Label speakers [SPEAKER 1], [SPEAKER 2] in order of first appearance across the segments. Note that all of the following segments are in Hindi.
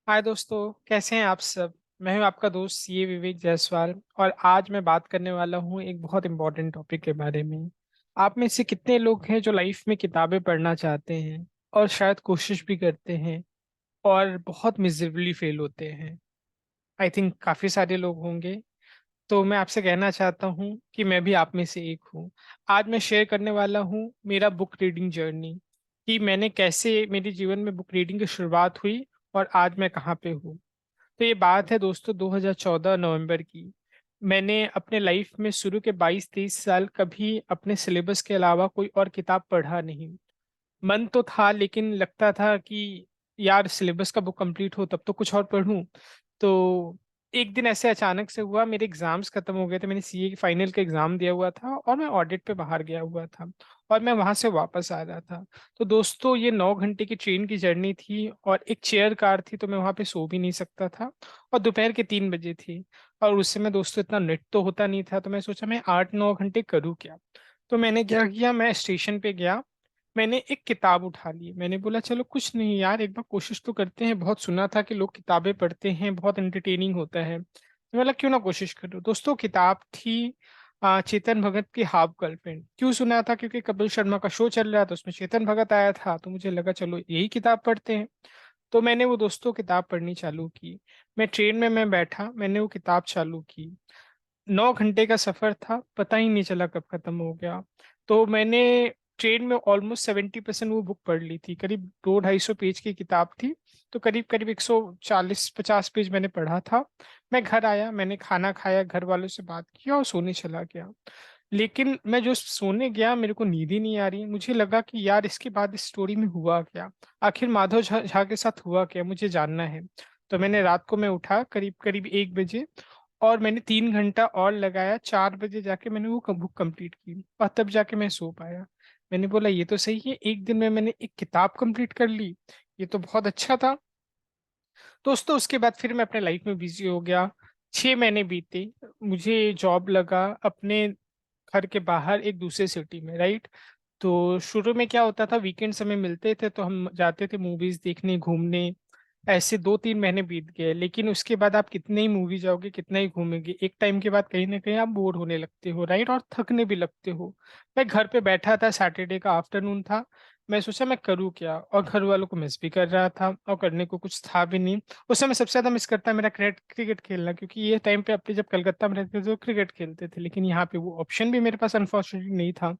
[SPEAKER 1] हाय दोस्तों, कैसे हैं आप सब। मैं हूं आपका दोस्त सीए विवेक जायसवाल और आज मैं बात करने वाला हूं एक बहुत इंपॉर्टेंट टॉपिक के बारे में। आप में से कितने लोग हैं जो लाइफ में किताबें पढ़ना चाहते हैं और शायद कोशिश भी करते हैं और बहुत मिजरेबली फेल होते हैं। आई थिंक काफ़ी सारे लोग होंगे। तो मैं आपसे कहना चाहता हूँ कि मैं भी आप में से एक हूँ। आज मैं शेयर करने वाला हूँ मेरा बुक रीडिंग जर्नी, कि मैंने कैसे मेरे जीवन में बुक रीडिंग की शुरुआत हुई और आज मैं कहाँ पे हूँ। तो ये बात है दोस्तों 2014 नवंबर की। मैंने अपने लाइफ में शुरू के 22-23 साल कभी अपने सिलेबस के अलावा कोई और किताब पढ़ा नहीं। मन तो था लेकिन लगता था कि यार सिलेबस का बुक कंप्लीट हो तब तो कुछ और पढूं। तो एक दिन ऐसे अचानक से हुआ, मेरे एग्जाम्स खत्म हो गए थे, मैंने सीए की फाइनल का एग्जाम दिया हुआ था और मैं ऑडिट पे बाहर गया हुआ था और मैं वहां से वापस आ रहा था। तो दोस्तों ये 9 घंटे की ट्रेन की जर्नी थी और एक चेयर कार थी, तो मैं वहां पे सो भी नहीं सकता था। और दोपहर के 3 बजे थी और उस समय दोस्तों इतना नेट तो होता नहीं था, तो मैं सोचा मैं 8-9 घंटे करूँ क्या। तो मैंने क्या किया, मैं स्टेशन पे गया, मैंने एक किताब उठा ली, मैंने बोला चलो कुछ नहीं यार, एक बार कोशिश तो करते हैं। बहुत सुना था कि लोग किताबें पढ़ते हैं, बहुत एंटरटेनिंग होता है, तो मैं बोला क्यों ना कोशिश करो। दोस्तों किताब थी चेतन भगत की हाफ गर्लफ्रेंड। क्यों सुना था, क्योंकि कपिल शर्मा का शो चल रहा था, उसमें चेतन भगत आया था, तो मुझे लगा चलो यही किताब पढ़ते हैं। तो मैंने वो दोस्तों किताब पढ़नी चालू की। मैं ट्रेन में मैं बैठा, मैंने वो किताब चालू की। 9 घंटे का सफर था, पता ही नहीं चला कब खत्म हो गया। तो मैंने ट्रेन में ऑलमोस्ट 70% वो बुक पढ़ ली थी। करीब 200-250 पेज की किताब थी, तो करीब करीब 140-50 पेज मैंने पढ़ा था। मैं घर आया, मैंने खाना खाया, घर वालों से बात किया और सोने चला गया। लेकिन मैं जो सोने गया मेरे को नींद ही नहीं आ रही। मुझे लगा कि यार इसके बाद इस स्टोरी में हुआ क्या, आखिर माधव झा के साथ हुआ क्या, मुझे जानना है। तो मैंने रात को मैं उठा करीब करीब 1 बजे और मैंने 3 घंटा और लगाया। 4 बजे जाके मैंने वो बुक कंप्लीट की और तब जाके मैं सो पाया। मैंने बोला ये तो सही है, एक दिन में मैंने एक किताब कंप्लीट कर ली, ये तो बहुत अच्छा था। दोस्तों उसके बाद फिर मैं अपने लाइफ में बिजी हो गया। 6 महीने बीते, मुझे जॉब लगा अपने घर के बाहर एक दूसरे सिटी में, राइट। तो शुरू में क्या होता था, वीकेंड समय मिलते थे तो हम जाते थे मूवीज देखने, घूमने। ऐसे 2-3 महीने बीत गए, लेकिन उसके बाद आप कितने ही मूवी जाओगे, कितना ही घूमेंगे, एक टाइम के बाद कहीं ना कहीं आप बोर होने लगते हो, राइट, और थकने भी लगते हो। मैं घर पे बैठा था, सैटरडे का आफ्टरनून था। मैं सोचा मैं करूँ क्या, और घर वालों को मिस भी कर रहा था और करने को कुछ था भी नहीं। उस समय सबसे ज्यादा मिस करता मेरा क्रिकेट खेलना, क्योंकि ये टाइम पे अपने जब कलकत्ता में रहते थे तो क्रिकेट खेलते थे, लेकिन यहाँ पे वो ऑप्शन भी मेरे पास अनफॉर्चुनेटली नहीं था।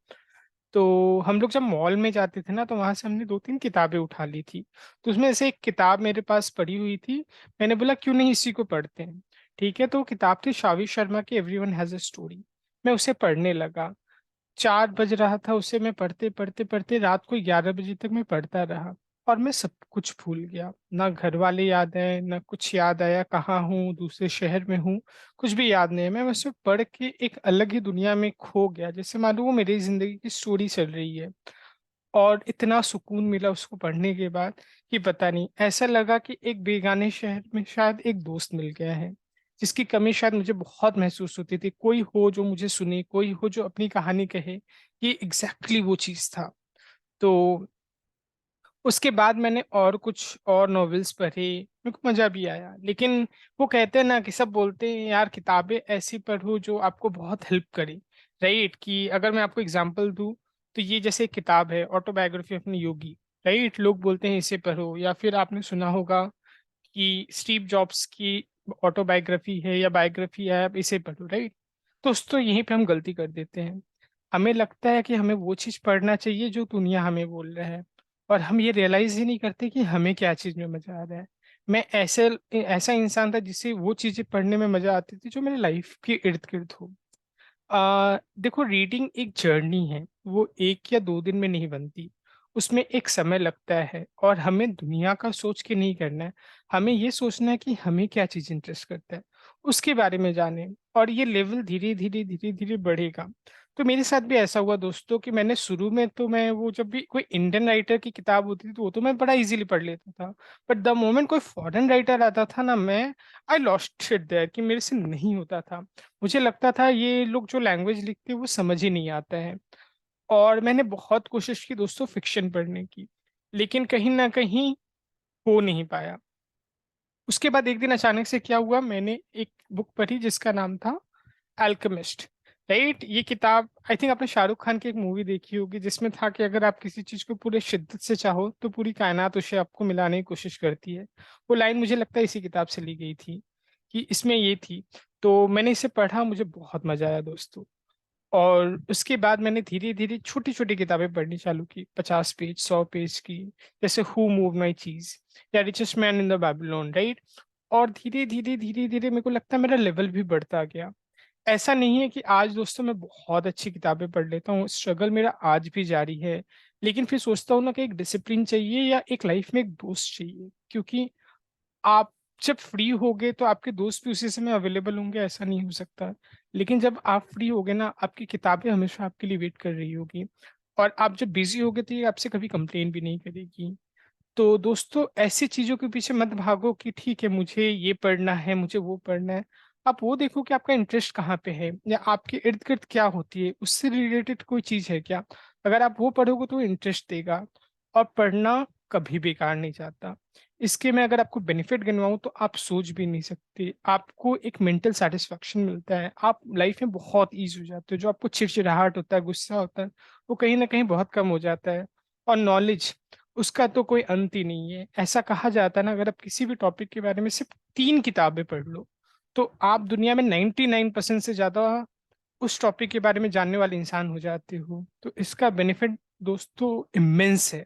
[SPEAKER 1] तो हम लोग जब मॉल में जाते थे ना, तो वहां से हमने 2-3 किताबें उठा ली थी। तो उसमें से एक किताब मेरे पास पड़ी हुई थी। मैंने बोला क्यों नहीं इसी को पढ़ते हैं। ठीक है, तो वो किताब थी शाविश शर्मा की एवरीवन हैज अ स्टोरी। मैं उसे पढ़ने लगा। 4 बज रहा था, उसे मैं पढ़ते पढ़ते पढ़ते रात को 11 बजे तक मैं पढ़ता रहा। और मैं सब कुछ भूल गया, ना घर वाले याद है, ना कुछ याद आया, कहाँ हूँ, दूसरे शहर में हूँ, कुछ भी याद नहीं है। मैं बस पढ़ के एक अलग ही दुनिया में खो गया, जैसे मानो वो मेरी जिंदगी की स्टोरी चल रही है। और इतना सुकून मिला उसको पढ़ने के बाद कि पता नहीं, ऐसा लगा कि एक बेगाने शहर में शायद एक दोस्त मिल गया है, जिसकी कमी शायद मुझे बहुत महसूस होती थी। कोई हो जो मुझे सुने, कोई हो जो अपनी कहानी कहे, ये एग्जैक्टली वो चीज था। तो उसके बाद मैंने और कुछ और नॉवेल्स पढ़े, मेरे को मजा भी आया। लेकिन वो कहते हैं ना कि सब बोलते हैं यार किताबें ऐसी पढ़ो जो आपको बहुत हेल्प करे, राइट। कि अगर मैं आपको एग्जांपल दूं, तो ये जैसे एक किताब है ऑटोबायोग्राफी अपनी योगी, राइट। लोग बोलते हैं इसे पढ़ो, या फिर आपने सुना होगा कि स्टीव जॉब्स की ऑटोबायोग्राफी है या बायोग्राफी है, आप इसे पढ़ो, राइट। दोस्तों यहीं पे हम गलती कर देते हैं। हमें लगता है कि हमें वो चीज पढ़ना चाहिए जो दुनिया हमें बोल रहा है, और हम ये रियलाइज ही नहीं करते कि हमें क्या चीज में मजा आ रहा है। मैं ऐसे ऐसा इंसान था जिसे वो चीजें पढ़ने में मजा आती थी जो मेरे लाइफ के इर्द गिर्द हो। देखो रीडिंग एक जर्नी है, वो 1 या 2 दिन में नहीं बनती। उसमें एक समय लगता है, और हमें दुनिया का सोच के नहीं करना है। हमें ये सोचना है कि हमें क्या चीज इंटरेस्ट करता है, उसके बारे में जाने। और ये लेवल धीरे धीरे धीरे धीरे बढ़ेगा। तो मेरे साथ भी ऐसा हुआ दोस्तों, कि मैंने शुरू में तो मैं वो जब भी कोई इंडियन राइटर की किताब होती थी तो वो तो मैं बड़ा इजीली पढ़ लेता था। बट द मोमेंट कोई फॉरेन राइटर आता था ना, मैं आई लॉस्ट इट देयर, कि मेरे से नहीं होता था। मुझे लगता था ये लोग जो लैंग्वेज लिखते हैं वो समझ ही नहीं आता है। और मैंने बहुत कोशिश की दोस्तों फिक्शन पढ़ने की, लेकिन कहीं ना कहीं हो नहीं पाया। उसके बाद एक दिन अचानक से क्या हुआ, मैंने एक बुक पढ़ी जिसका नाम था अल्केमिस्ट। राइट, ये किताब आई थिंक आपने शाहरुख खान की एक मूवी देखी होगी जिसमें था कि अगर आप किसी चीज को पूरे शिद्दत से चाहो तो पूरी कायनात उसे आपको मिलाने की कोशिश करती है। वो लाइन मुझे लगता है इसी किताब से ली गई थी, कि इसमें ये थी। तो मैंने इसे पढ़ा, मुझे बहुत मजा आया दोस्तों। और उसके बाद मैंने धीरे धीरे छोटी छोटी किताबें पढ़नी चालू की, 50 पेज 100 पेज की, जैसे हु मूव माई चीज या richest man in the Babylon. Right. और धीरे धीरे धीरे धीरे मेरे को लगता है मेरा लेवल भी बढ़ता गया। ऐसा नहीं है कि आज दोस्तों मैं बहुत अच्छी किताबें पढ़ लेता हूँ, स्ट्रगल मेरा आज भी जारी है। लेकिन फिर सोचता हूँ ना कि एक डिसिप्लिन चाहिए या एक लाइफ में एक दोस्त चाहिए, क्योंकि आप जब फ्री होगे तो आपके दोस्त भी उसी समय अवेलेबल होंगे, ऐसा नहीं हो सकता। लेकिन जब आप फ्री होगे ना, आपकी किताबें हमेशा आपके लिए वेट कर रही होगी। और आप जब बिजी होगे तो ये आपसे कभी कंप्लेन भी नहीं करेगी। तो दोस्तों ऐसी चीजों के पीछे मत भागो कि ठीक है मुझे ये पढ़ना है, मुझे वो पढ़ना है। आप वो देखो कि आपका इंटरेस्ट कहाँ पे है, या आपके इर्द गिर्द क्या होती है, उससे रिलेटेड कोई चीज है क्या। अगर आप वो पढ़ोगे तो इंटरेस्ट देगा। और पढ़ना कभी बेकार नहीं जाता। इसके मैं अगर आपको बेनिफिट गिनवाऊं तो आप सोच भी नहीं सकते, आपको एक मेंटल सेटिस्फेक्शन मिलता है, आप लाइफ में बहुत ईज हो जाते हो। जो आपको चिड़चिड़ाहट होता है, गुस्सा होता है, वो कहीं ना कहीं बहुत कम हो जाता है। और नॉलेज, उसका तो कोई अंत ही नहीं है। ऐसा कहा जाता है ना, अगर आप किसी भी टॉपिक के बारे में सिर्फ 3 किताबें पढ़ लो तो आप दुनिया में 99% से ज्यादा उस टॉपिक के बारे में जानने वाले इंसान हो जाते हो। तो इसका बेनिफिट दोस्तों इमेंस है।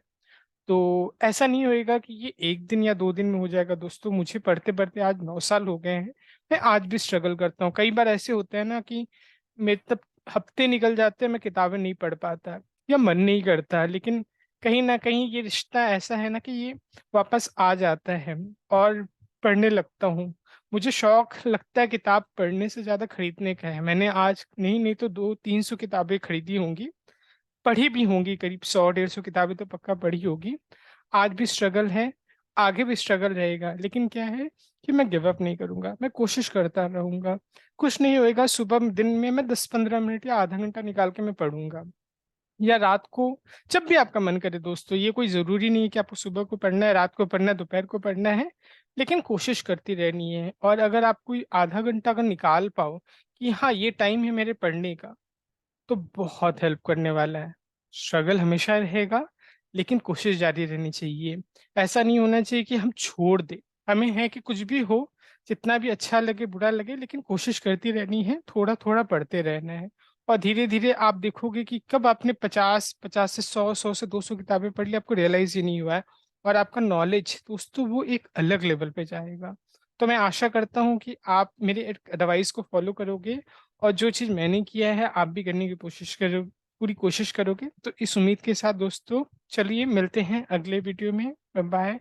[SPEAKER 1] तो ऐसा नहीं होएगा कि ये एक दिन या 2 दिन में हो जाएगा दोस्तों। मुझे पढ़ते पढ़ते आज 9 साल हो गए हैं। मैं आज भी स्ट्रगल करता हूँ। कई बार ऐसे होते हैं ना कि मेरे तब हफ्ते निकल जाते हैं, मैं किताबें नहीं पढ़ पाता या मन नहीं करता। लेकिन कहीं ना कहीं ये रिश्ता ऐसा है ना कि ये वापस आ जाता है और पढ़ने लगता हूँ। मुझे शौक लगता है किताब पढ़ने से ज्यादा खरीदने का है। मैंने आज नहीं नहीं तो 200-300 किताबें खरीदी होंगी, पढ़ी भी होंगी, करीब 100-150 किताबें तो पक्का पढ़ी होगी। आज भी स्ट्रगल है, आगे भी स्ट्रगल रहेगा, लेकिन क्या है कि मैं गिव अप नहीं करूंगा, मैं कोशिश करता रहूंगा। कुछ नहीं होएगा, सुबह दिन में मैं 10-15 मिनट या आधा घंटा निकाल के मैं पढ़ूंगा, या रात को, जब भी आपका मन करे दोस्तों। ये कोई जरूरी नहीं है कि आपको सुबह को पढ़ना है, रात को पढ़ना है, दोपहर को पढ़ना है। लेकिन कोशिश करती रहनी है। और अगर आप कोई आधा घंटा अगर निकाल पाओ कि हाँ ये टाइम है मेरे पढ़ने का, तो बहुत हेल्प करने वाला है। स्ट्रगल हमेशा रहेगा, लेकिन कोशिश जारी रहनी चाहिए। ऐसा नहीं होना चाहिए कि हम छोड़ दें। हमें है कि कुछ भी हो, जितना भी अच्छा लगे बुरा लगे, लेकिन कोशिश करती रहनी है, थोड़ा थोड़ा पढ़ते रहना है। और धीरे धीरे आप देखोगे कि कब आपने 50 से 100, 100 से 200 किताबें पढ़ ली, आपको रियलाइज ही नहीं हुआ है। और आपका नॉलेज दोस्तों वो एक अलग लेवल पे जाएगा। तो मैं आशा करता हूँ कि आप मेरे एडवाइस को फॉलो करोगे, और जो चीज मैंने किया है आप भी करने की कोशिश करो, पूरी कोशिश करोगे। तो इस उम्मीद के साथ दोस्तों, चलिए मिलते हैं अगले वीडियो में। बाय।